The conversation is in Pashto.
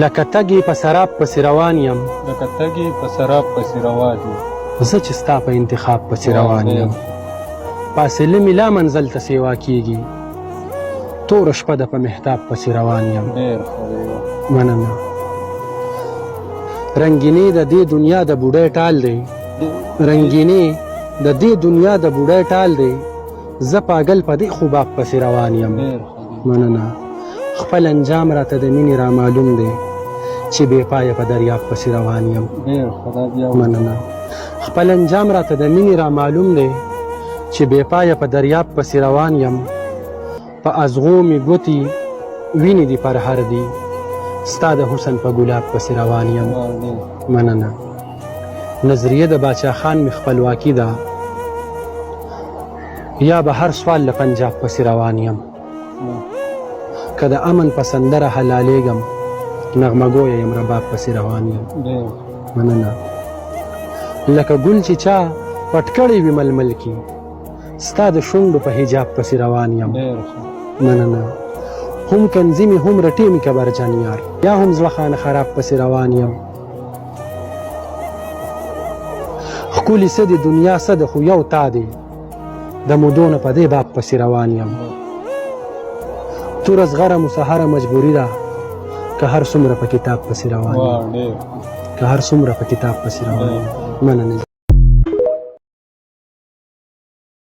لکه تږی په سراب پسې روان یم لکه تږی په سراب پسې روان یم زه چې ستا په انتخاب پسې روان یم فاصله مې لا منزل ته سیوا کېږي توره شپه ده په محتاب پسې روان یم ډېر ښه دی مننه رنګینې د دې دنیا د بوډۍ ټال دی رنګینې د دې دنیا د بوډۍ ټال دی زه پاگل په دې خوباب پسې روان یم ډېر ښه دی مننه خپل انجام راته د مینې را معلوم دی چې بې پایه په دریاب پسې روان یم ډېر ښه دا بیا مننه خپل انجام راته د مینې را معلوم دی چې بې پایه په دریاب پسې روان یم په ازغو مې ګوتې وینې دي پر هر دي ستا د حسن په ګلاب پسې روان یم مننه نظریه د باچا خان مې خپلواکي ده یا به هر سوال له پنجاب پسې روان یم که د امن په سندره حلالېږم نغمه ګویه یم رباب پسې روان یم مننه لکه ګل چې چا پټ کړی وي ململ کې ستا د شونډو په حجاب پسې روان یم مننه هم کنځي مې هم رټې مې کبرجان یار یا هم زړه خانه خراب پسې روان یم ښکلي څه د دنیا څه د خو یو تا دی د مودو نه په دې باب پسې روان یم توره زغره مو سهاره مجبوري ده که هر څومره په کتاب پسې روان یم که هر څومره په کتاب پسې روان یم مننه